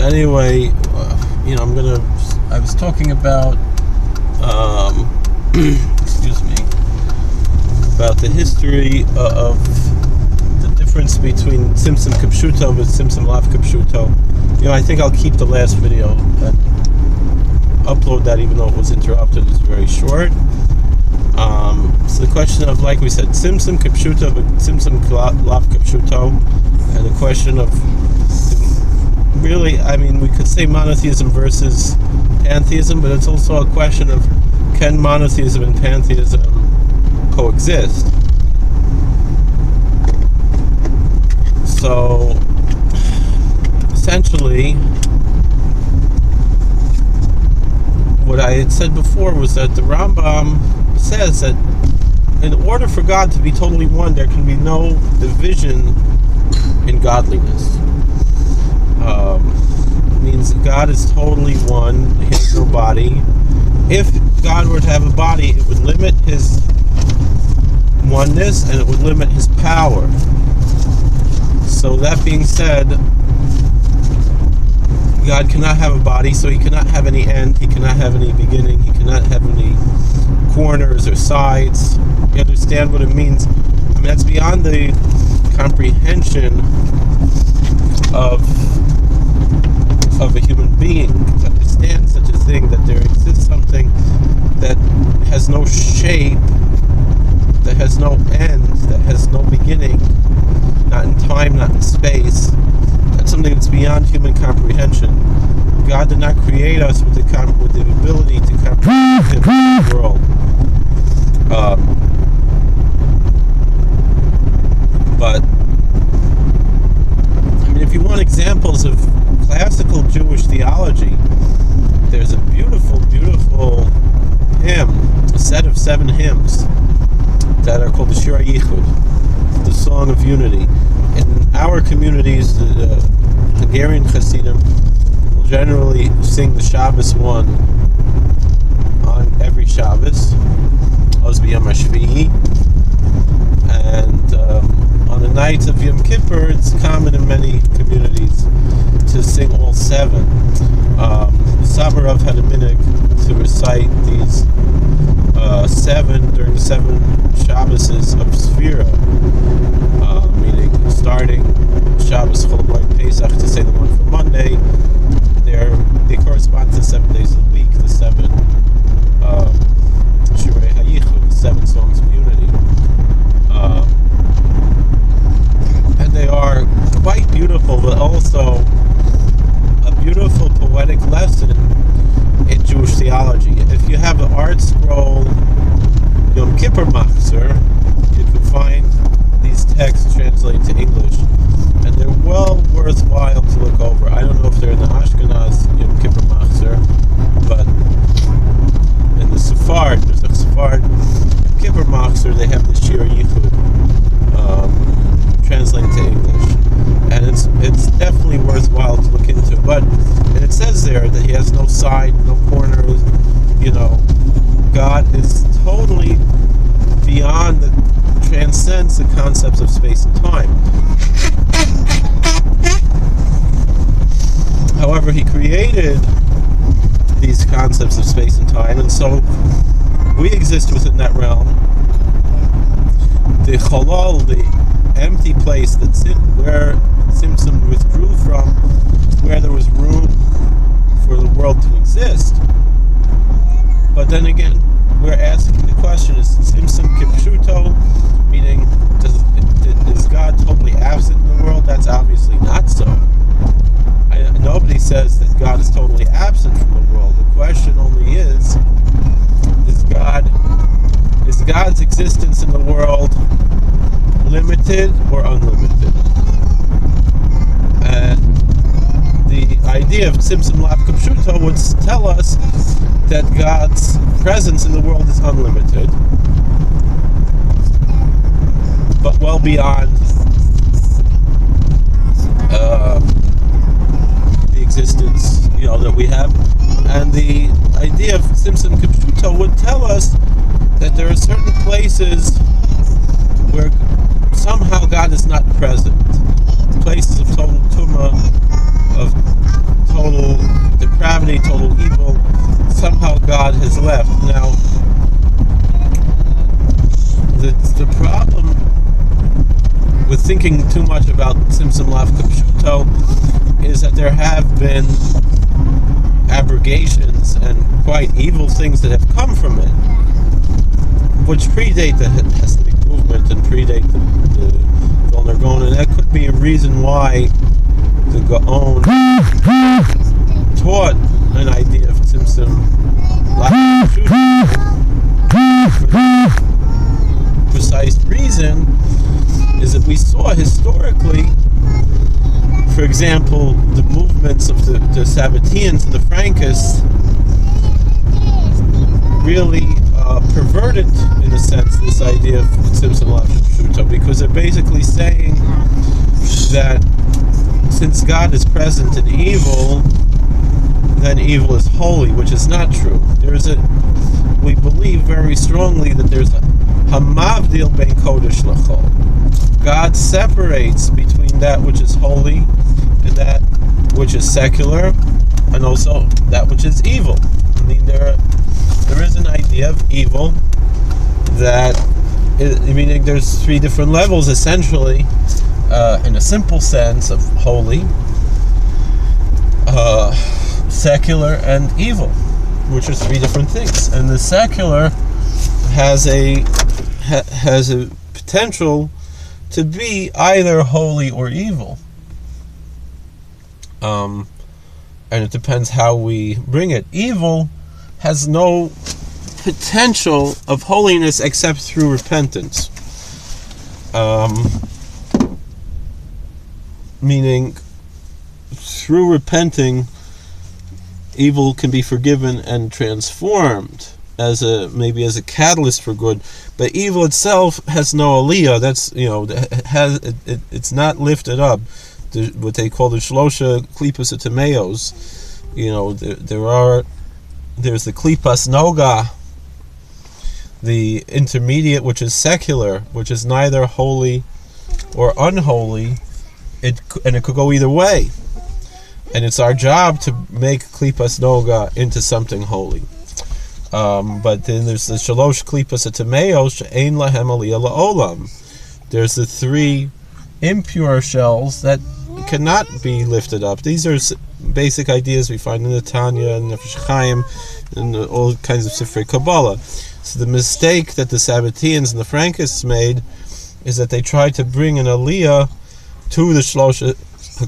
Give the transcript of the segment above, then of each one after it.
anyway, I was talking about, excuse me, about the history of the difference between Tzimtzum Kipshuto and Tzimtzum Lav Kipshuto. I think I'll keep the last video and upload that, even though it was interrupted. It's very short. So the question of, like we said, Tzimtzum Kipshuto but Tzimtzum Lav Kipshuto, and the question of, really, we could say monotheism versus pantheism, but it's also a question of, can monotheism and pantheism coexist? So, essentially, what I had said before was that the Rambam says that in order for God to be totally one, there can be no division in godliness. Means that God is totally one, he has no body. If God were to have a body, it would limit his oneness and it would limit his power. So that being said, God cannot have a body, so he cannot have any end, he cannot have any beginning, he cannot have any corners or sides. You understand what it means? That's beyond the comprehension of a human being to understand such a thing, that there exists something that has no shape, that has no end, that has no beginning, not in time, not in space. That's something that's beyond human comprehension. God did not create us with the ability to comprehend the world. But if you want examples of classical Jewish theology, there's a beautiful, beautiful hymn, a set of 7 hymns that are called the Shir HaYichud, the Song of Unity. In our communities, the Hungarian Hasidim will generally sing the Shabbos one on every Shabbos, Oz B'Yom HaShvi'i, and on the nights of Yom Kippur, it's common in many communities to sing all 7. Samarov had a minhag to recite these 7 during the 7 Shabboses of Sfira, meaning starting Shabbos Chol Moed Pesach to say the one for Monday. They correspond to 7 days of the week, the 7 Shirei HaYichud, the 7 songs of unity. And they are quite beautiful, but also a beautiful poetic lesson in Jewish theology. If you have an art scroll Yom Kippur Machzor, you can find these texts translated to English, and they're well worthwhile to look over. I don't know if they're in the Ashkenaz Yom Kippur Machzor, but in the Sephard Yom Kippur Machzor, they have the Shir HaYichud translated to English, and it's definitely worthwhile to look into. And it says there that he has no side, no corners. God is totally beyond, transcends the concepts of space and time. However, he created these concepts of space and time, and so we exist within that realm. The Cholol, the empty place where Tzimtzum withdrew from, where there was room for the world to exist. But then again, we're asking the question, is Tzimtzum Kipshuto, meaning is God totally absent in the world? That's obviously not so. Nobody says that God is totally absent from the world. The question only is God's existence in the world limited or unlimited? And the idea of Tzimtzum Lav Kipshuto would tell us that God's presence in the world is unlimited, but well beyond the existence, that we have. And the idea of Tzimtzum Kipshuto would tell us that there are certain places where somehow God is not present, places of total tumah, of thinking too much about Tzimtzum Lav Kapshuto, is that there have been abrogations and quite evil things that have come from it, which predate the Hasidic movement and predate the Vilna Gaon, and that could be a reason why the Gaon taught an idea of Tzimtzum Lav Kapshuto. Precise reason is that we saw historically, for example, the movements of the Sabbateans and the Frankists really perverted, in a sense, this idea of Tzimtzum Lav Kapshuto, because they're basically saying that since God is present in evil, then evil is holy, which is not true. We believe very strongly that there's a hamavdil ben kodesh lachol. God separates between that which is holy and that which is secular, and also that which is evil. I mean, there is an idea of evil that, meaning there's three different levels, essentially, in a simple sense, of holy, secular, and evil, which are three different things. And the secular has a potential to be either holy or evil, and it depends how we bring it. Evil has no potential of holiness except through repentance, meaning through repenting, evil can be forgiven and transformed maybe as a catalyst for good. But evil itself has no aliyah. That's, it's not lifted up. What they call the shlosha klipas atameos. There's the klipas noga, the intermediate, which is secular, which is neither holy or unholy. And it could go either way. And it's our job to make klipas noga into something holy. But then there's the shalosh klipas atameos she'ein lahem aliyah la'olam. There's the three impure shells that cannot be lifted up. These are basic ideas we find in the Tanya and Nefesh Chaim and all kinds of Sifrei Kabbalah. So the mistake that the Sabbateans and the Frankists made is that they tried to bring an aliyah to the shalosh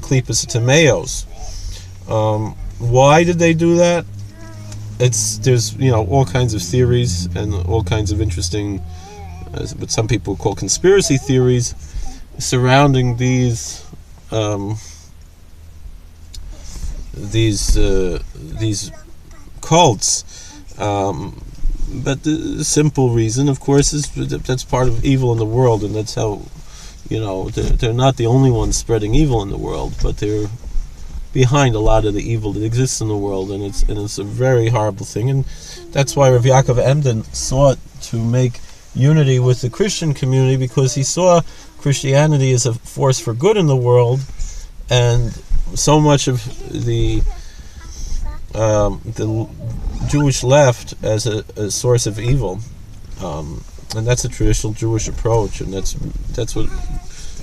klipas atameos. Why did they do that? There's all kinds of theories and all kinds of interesting, what some people call conspiracy theories, surrounding these cults. But the simple reason, of course, is that's part of evil in the world, and that's how they're not the only ones spreading evil in the world, but they're behind a lot of the evil that exists in the world, and it's a very horrible thing. And that's why Rav Yaakov Emden sought to make unity with the Christian community, because he saw Christianity as a force for good in the world, and so much of the Jewish left as a source of evil, and that's a traditional Jewish approach, and that's what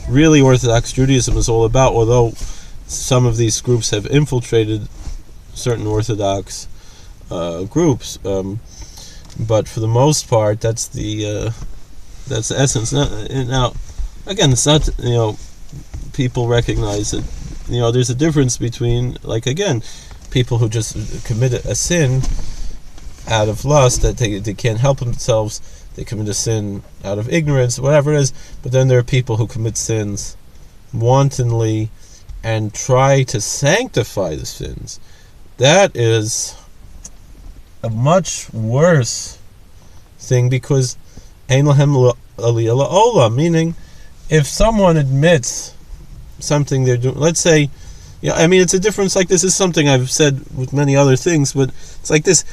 really Orthodox Judaism is all about. Although some of these groups have infiltrated certain Orthodox groups, but for the most part, that's the essence. Now, again, it's not people recognize that there's a difference between, like, again, people who just commit a sin out of lust, that they can't help themselves, they commit a sin out of ignorance, whatever it is. But then there are people who commit sins wantonly and try to sanctify the sins. That is a much worse thing, because ein lahem aliyah la'olam, meaning if someone admits something they're doing, let's say, it's a difference. Like, this is something I've said with many other things, but it's like this: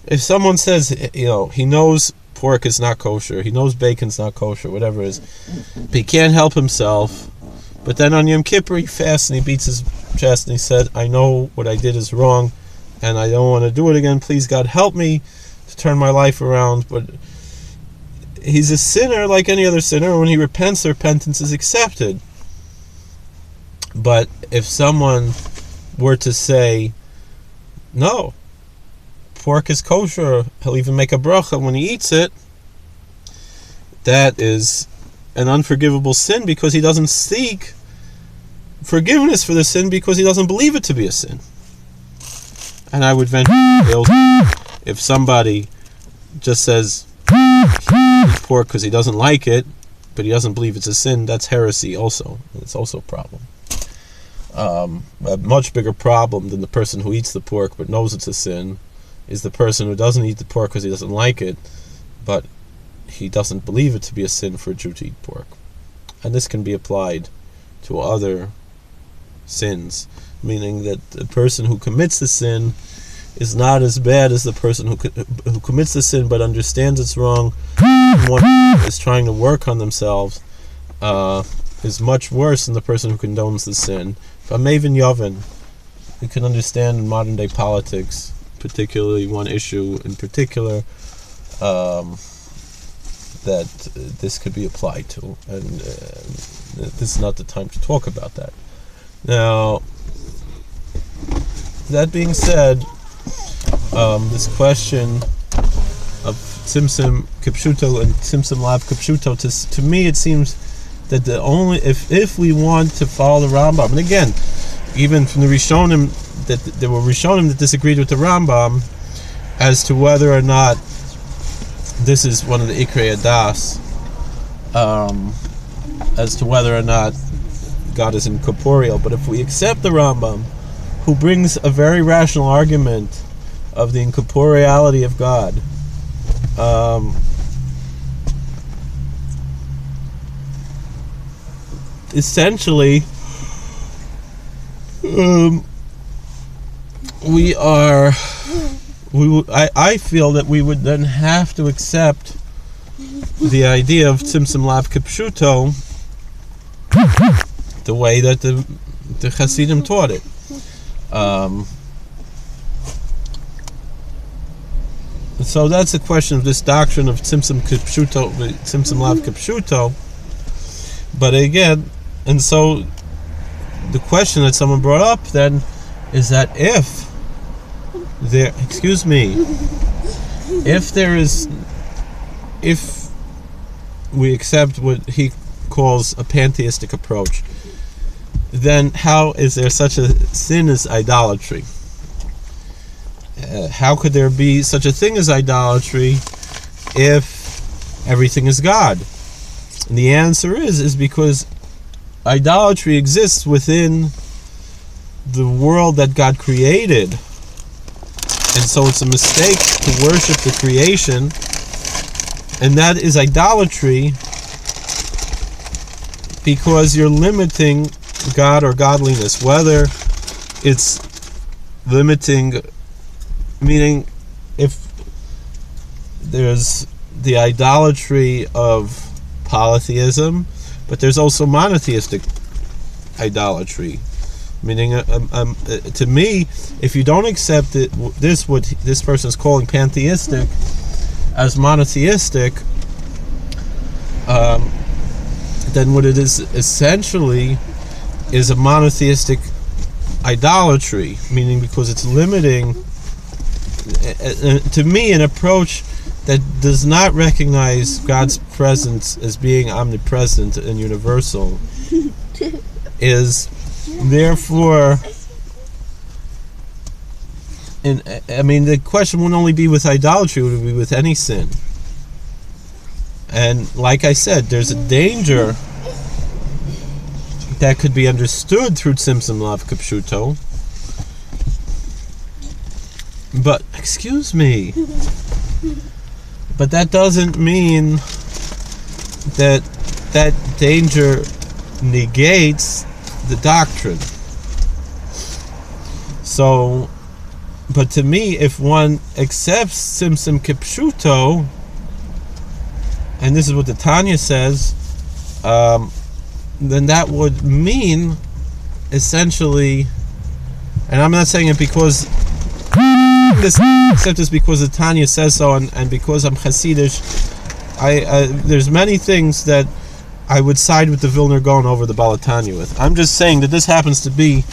if someone says, he knows pork is not kosher, he knows bacon's not kosher, whatever it is, but he can't help himself. But then on Yom Kippur he fasts and he beats his chest and he said, I know what I did is wrong and I don't want to do it again. Please, God, help me to turn my life around. But he's a sinner like any other sinner. When he repents, the repentance is accepted. But if someone were to say, no, pork is kosher, he'll even make a bracha when he eats it, that is an unforgivable sin because he doesn't seek forgiveness for the sin because he doesn't believe it to be a sin. And I would venture if somebody just says he eats pork because he doesn't like it, but he doesn't believe it's a sin, that's heresy also. It's also a problem. A much bigger problem than the person who eats the pork but knows it's a sin is the person who doesn't eat the pork because he doesn't like it, but he doesn't believe it to be a sin for a Jew to eat pork. And this can be applied to other sins, meaning that the person who commits the sin is not as bad as the person who commits the sin but understands it's wrong, one is trying to work on themselves, is much worse than the person who condones the sin. But Maven Yovin, you can understand in modern day politics, particularly one issue in particular, that this could be applied to, and this is not the time to talk about that. Now, that being said, this question of Tzimtzum Kipshuto and Tzimtzum Lav Kipshuto, to me it seems that the only if we want to follow the Rambam, and again, even from the Rishonim, that there were Rishonim that disagreed with the Rambam as to whether or not this is one of the Ikrei Adas, as to whether or not God is incorporeal. But if we accept the Rambam, who brings a very rational argument of the incorporeality of God, essentially, I feel that we would then have to accept the idea of Tzimtzum Lav Kipshuto the way that the Hasidim taught it. So that's the question of this doctrine of Tzimtzum Kipshuto, Tzimtzum Lav Kipshuto. But again, and so the question that someone brought up then is that if we accept what he calls a pantheistic approach, then how is there such a sin as idolatry? How could there be such a thing as idolatry if everything is God? And the answer is because idolatry exists within the world that God created. And so it's a mistake to worship the creation, and that is idolatry because you're limiting God or godliness, whether it's limiting, meaning if there's the idolatry of polytheism, but there's also monotheistic idolatry. Meaning, to me, if you don't accept it, what this person is calling pantheistic as monotheistic, then what it is essentially is a monotheistic idolatry. Meaning, because it's limiting, to me, an approach that does not recognize God's presence as being omnipresent and universal is therefore, the question wouldn't only be with idolatry, it would be with any sin. And like I said, there's a danger that could be understood through Tzimtzum Lav Kipshuto. But, excuse me, but that doesn't mean that that danger negates the doctrine. So, but to me, if one accepts Tzimtzum Kipshuto, and this is what the Tanya says, then that would mean essentially, and I'm not saying it because this, except it's because the Tanya says so, and because I'm Hasidish, there's many things that I would side with the Vilna Gaon over the Balatanya with. I'm just saying that this happens to be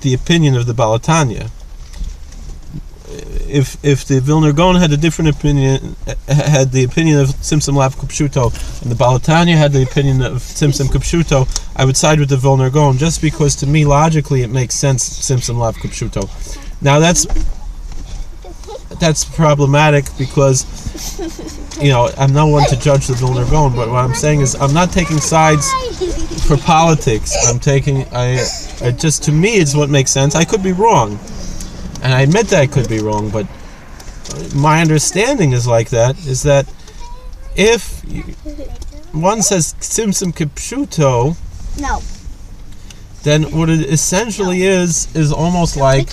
the opinion of the Balatanya. If the Vilna Gaon had a different opinion, had the opinion of Tzimtzum Lav Kupshuto, and the Balatanya had the opinion of Tzimtzum Kupshuto, I would side with the Vilna Gaon, just because to me logically it makes sense, Tzimtzum Lav Kupshuto. Now that's problematic because, I'm no one to judge the Vilna Gaon, but what I'm saying is I'm not taking sides for politics. To me it's what makes sense. I could be wrong. And I admit that I could be wrong, but my understanding is that if one says Tzimtzum Kipshuto, then what it essentially is almost like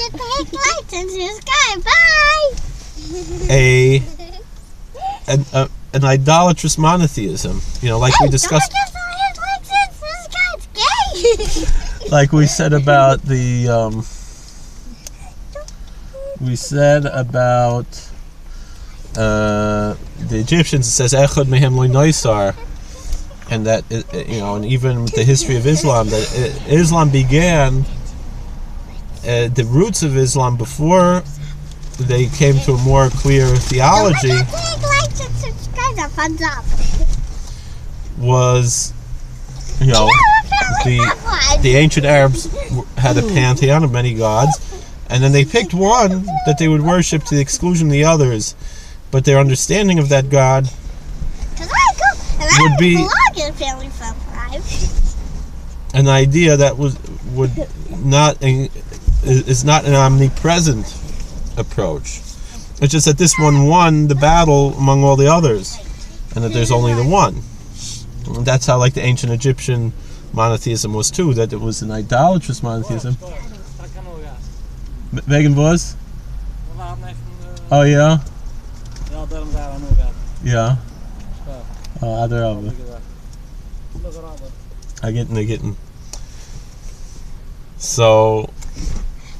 an idolatrous monotheism. Like we discussed, like we said about the the Egyptians. It says Echad mehem lo noisar, and that and even with the history of Islam, that Islam began, the roots of Islam before they came to a more clear theology was the ancient Arabs had a pantheon of many gods. And then they picked one that they would worship to the exclusion of the others, but their understanding of that God would be an idea that is not an omnipresent approach. It's just that this one won the battle among all the others, and that there's only the one. And that's how, like, the ancient Egyptian monotheism was too. That it was an idolatrous monotheism. Wegen was? Oh yeah? Ja. Aderabbe. I get in. So.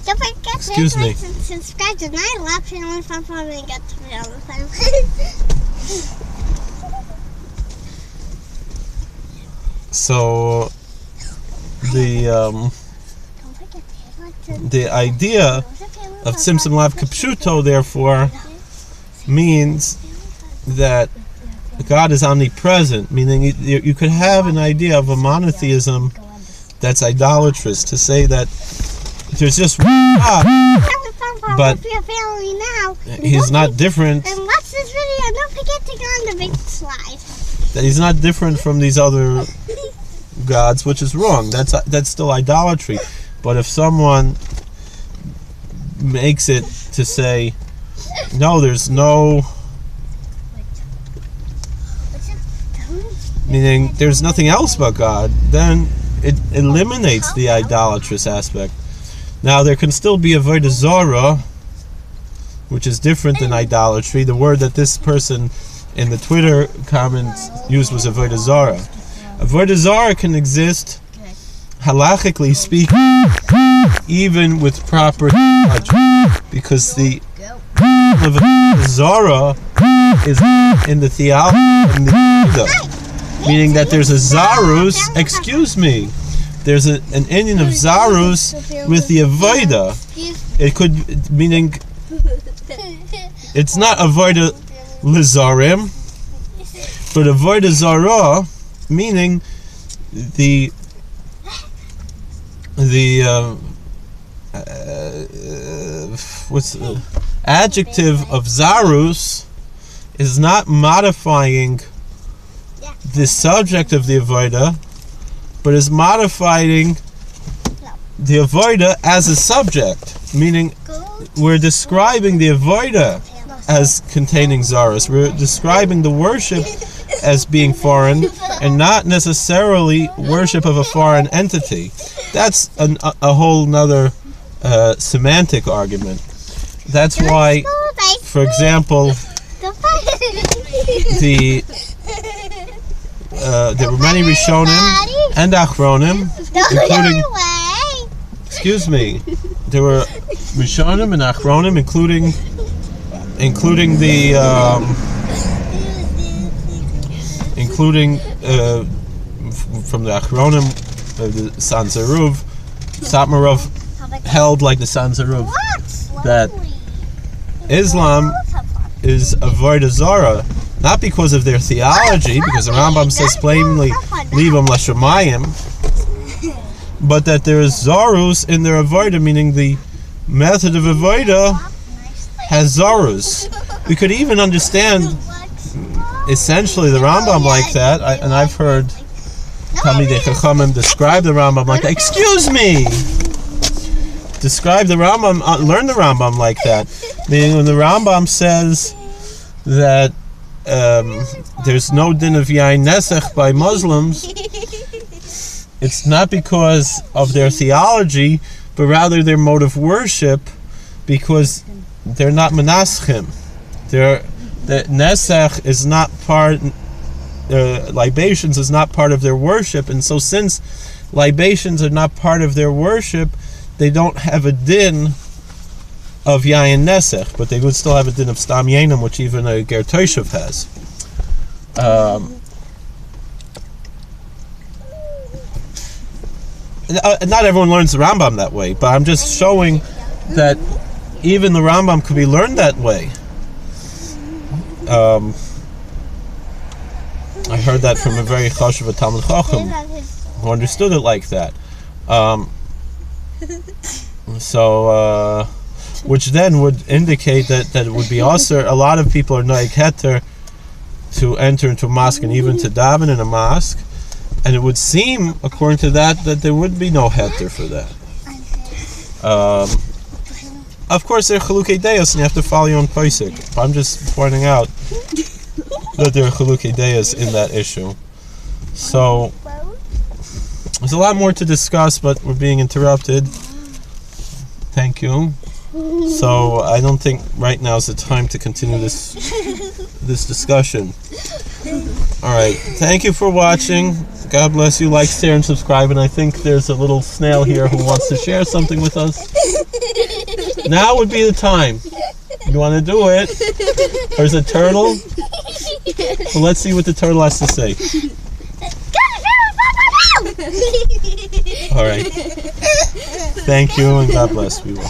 Don't forget excuse to me. like and subscribe to my lap channel if I'm probably get to me all the time. So the idea of Tzimtzum Lav Kipshuto, therefore, means that God is omnipresent, meaning you could have an idea of a monotheism that's idolatrous, to say that there's just one God, but he's not different. And watch this video, don't forget to go on the big slide. That he's not different from these other gods, which is wrong. That's still idolatry. But if someone makes it to say, no, there's no, meaning there's nothing else but God, then it eliminates the idolatrous aspect. Now, there can still be avodah zarah, which is different than idolatry. The word that this person in the Twitter comments used was avodah zarah. Avodah zarah can exist, halachically speaking, even with proper knowledge, because the avodah zarah is in the theology and the Buddha, meaning that there's a zarus. Excuse me. There's an inyan of zarus with the avodah. It could, meaning it's not avodah lizarim, but avodah zarah, meaning the what's the adjective of zarus is not modifying the subject of the avodah, but is modifying the avodah as a subject, meaning we're describing the avodah as containing zarus. We're describing the worship as being foreign and not necessarily worship of a foreign entity. That's a whole nother semantic argument. That's why, for example, there were many Rishonim and Achronim, including, excuse me, there were Rishonim and Achronim, including from the Achronim, the Sanzaruv, Satmarov held like the Sanzaruv that Islam is avodah zara, not because of their theology, because the Rambam says plainly, "Livam l'shamayim," but that there is zarus in their avodah, meaning the method of avodah has zarus. We could even understand essentially the Rambam like that, and I've heard Talmidei Chachamim describe the Rambam like that. Excuse me! Describe the Rambam, learn the Rambam like that. Meaning when the Rambam says that there's no din of Yain Nesach by Muslims, it's not because of their theology, but rather their mode of worship, because they're not Menaschim. The Nesach is not part, libations is not part of their worship, and so since libations are not part of their worship, they don't have a din of Yayin Nesach, but they would still have a din of Stam Yenim, which even a Ger Toshav has. Not everyone learns the Rambam that way, but I'm just showing that even the Rambam could be learned that way. I heard that from a very chashuv Talmid Chacham who understood it like that. Which then would indicate that it would be also, a lot of people are noig heter to enter into a mosque and even to daven in a mosque, and it would seem, according to that there would be no heter for that. Of course, there are chalukei deos, and you have to follow your own posek. I'm just pointing out that there are chalukei deos in that issue. So there's a lot more to discuss, but we're being interrupted. Thank you. So I don't think right now is the time to continue this discussion. All right. Thank you for watching. God bless you. Like, share, and subscribe. And I think there's a little snail here who wants to share something with us. Now would be the time. You want to do it? There's a turtle. Well, let's see what the turtle has to say. All right. Thank you, and God bless. We will.